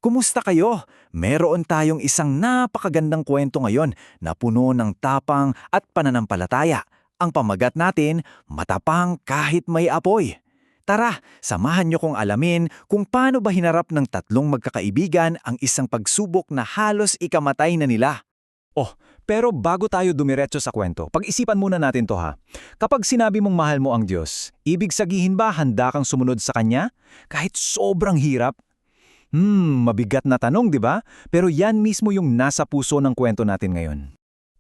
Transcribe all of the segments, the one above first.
Kumusta kayo? Meron tayong isang napakagandang kwento ngayon na puno ng tapang at pananampalataya. Ang pamagat natin, matapang kahit may apoy. Tara, samahan niyo kong alamin kung paano ba hinarap ng tatlong magkakaibigan ang isang pagsubok na halos ikamatay na nila. Oh, pero bago tayo dumiretso sa kwento, pag-isipan muna natin to ha. Kapag sinabi mong mahal mo ang Diyos, ibig sabihin ba handa kang sumunod sa Kanya? Kahit sobrang hirap? Mabigat na tanong, di ba? Pero yan mismo yung nasa puso ng kwento natin ngayon.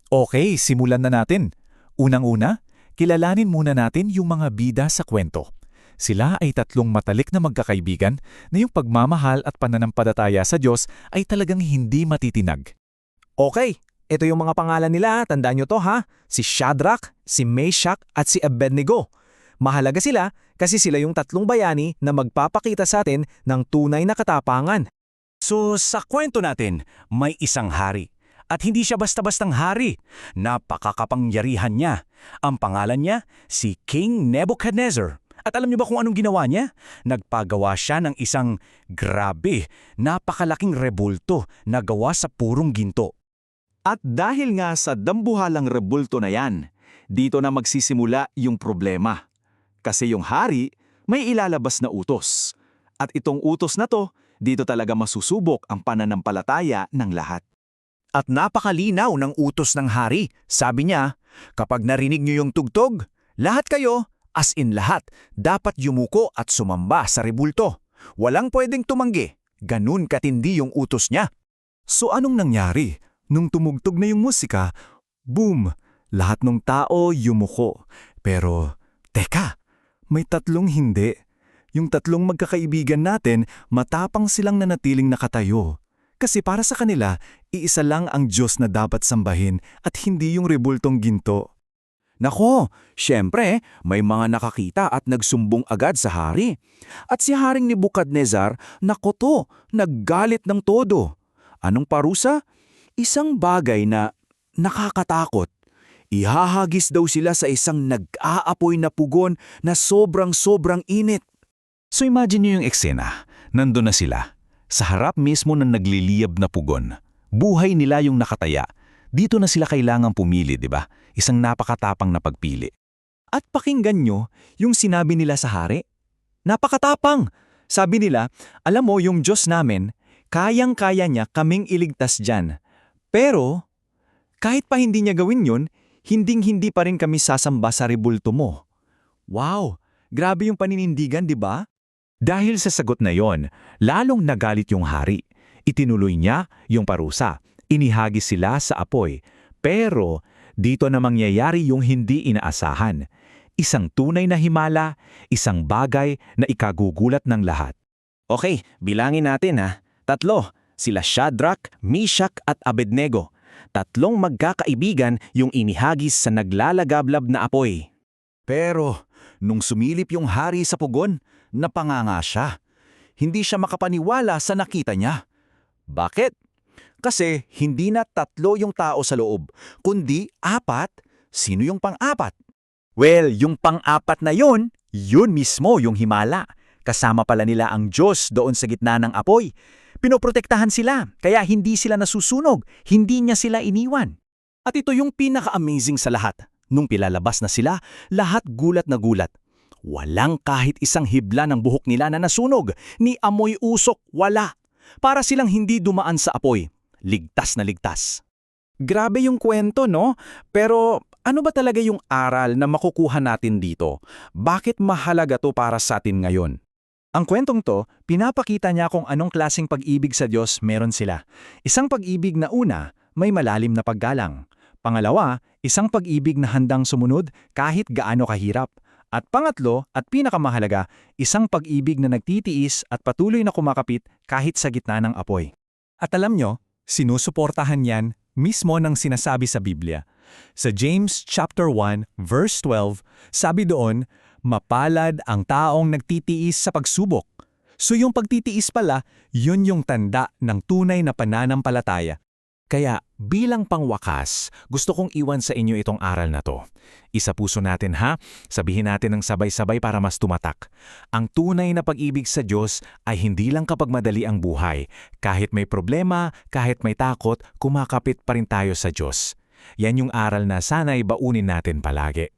Okay, simulan na natin. Unang-una, kilalanin muna natin yung mga bida sa kwento. Sila ay tatlong matalik na magkakaibigan na yung pagmamahal at pananampalataya sa Diyos ay talagang hindi matitinag. Okay, ito yung mga pangalan nila, tandaan nyo to ha. Si Shadrach, si Meshach at si Abednego. Mahalaga sila kasi sila yung tatlong bayani na magpapakita sa atin ng tunay na katapangan. So sa kwento natin, may isang hari. At hindi siya basta-bastang hari. Napakakapangyarihan niya. Ang pangalan niya, si King Nebuchadnezzar. At alam niyo ba kung anong ginawa niya? Nagpagawa siya ng isang grabe, napakalaking rebulto na gawa sa purong ginto. At dahil nga sa dambuhalang rebulto na yan, dito na magsisimula yung problema. Kasi yung hari may ilalabas na utos. At itong utos na to, dito talaga masusubok ang pananampalataya ng lahat. At napakalinaw ng utos ng hari. Sabi niya, kapag narinig niyo yung tugtog, lahat kayo, as in lahat, dapat yumuko at sumamba sa rebulto. Walang pwedeng tumanggi. Ganun katindi yung utos niya. So anong nangyari? Nung tumugtog na yung musika, boom! Lahat ng tao yumuko. Pero, teka, may tatlong hindi. Yung tatlong magkakaibigan natin, matapang silang nanatiling nakatayo. Kasi para sa kanila, iisa lang ang Diyos na dapat sambahin at hindi yung rebultong ginto. Nako, syempre, may mga nakakita at nagsumbong agad sa hari. At si Haring Nebukadnezar, nakoto, naggalit ng todo. Anong parusa? Isang bagay na nakakatakot. Ihahagis daw sila sa isang nag-aapoy na pugon na sobrang init. So imagine niyo yung eksena. Nandun na sila. Sa harap mismo ng nagliliyab na pugon. Buhay nila yung nakataya. Dito na sila kailangang pumili, di ba? Isang napakatapang na pagpili. At pakinggan nyo yung sinabi nila sa hari. Napakatapang! Sabi nila, alam mo yung Diyos namin, kayang-kaya niya kaming iligtas dyan. Pero, kahit pa hindi niya gawin yun, hinding-hindi pa rin kami sasamba sa rebulto mo. Wow! Grabe yung paninindigan, di ba? Dahil sa sagot na yon, lalong nagalit yung hari. Itinuloy niya yung parusa. Inihagis sila sa apoy. Pero dito na mangyayari yung hindi inaasahan. Isang tunay na himala, isang bagay na ikagugulat ng lahat. Okay, bilangin natin ha. 3. Sila Shadrach, Meshach at Abednego. 3 magkakaibigan yung inihagis sa naglalagablab na apoy. Pero, nung sumilip yung hari sa pugon, napanganga siya. Hindi siya makapaniwala sa nakita niya. Bakit? Kasi hindi na 3 yung tao sa loob, kundi 4. Sino yung pang-4? Well, yung pang-4 na yun mismo yung himala. Kasama pala nila ang Diyos doon sa gitna ng apoy. Pinoprotektahan sila, kaya hindi sila nasusunog, hindi niya sila iniwan. At ito yung pinaka-amazing sa lahat. Nung pilalabas na sila, lahat gulat na gulat. Walang kahit isang hibla ng buhok nila na nasunog, ni amoy usok, wala. Para silang hindi dumaan sa apoy. Ligtas na ligtas. Grabe yung kwento, no? Pero ano ba talaga yung aral na makukuha natin dito? Bakit mahalaga to para sa atin ngayon? Ang kwentong to, pinapakita niya kung anong klaseng pag-ibig sa Diyos meron sila. Isang pag-ibig na una, may malalim na paggalang. Pangalawa, isang pag-ibig na handang sumunod kahit gaano kahirap. At pangatlo, at pinakamahalaga, isang pag-ibig na nagtitiis at patuloy na kumakapit kahit sa gitna ng apoy. At alam nyo, sinusuportahan yan mismo ng sinasabi sa Biblia. Sa James chapter 1, verse 12, sabi doon, mapalad ang taong nagtitiis sa pagsubok. So yung pagtitiis pala, yun yung tanda ng tunay na pananampalataya. Kaya bilang pangwakas, gusto kong iwan sa inyo itong aral na to. Isa puso natin ha, sabihin natin ng sabay-sabay para mas tumatak. Ang tunay na pag-ibig sa Diyos ay hindi lang kapag madali ang buhay. Kahit may problema, kahit may takot, kumakapit pa rin tayo sa Diyos. Yan yung aral na sana'y baunin natin palagi.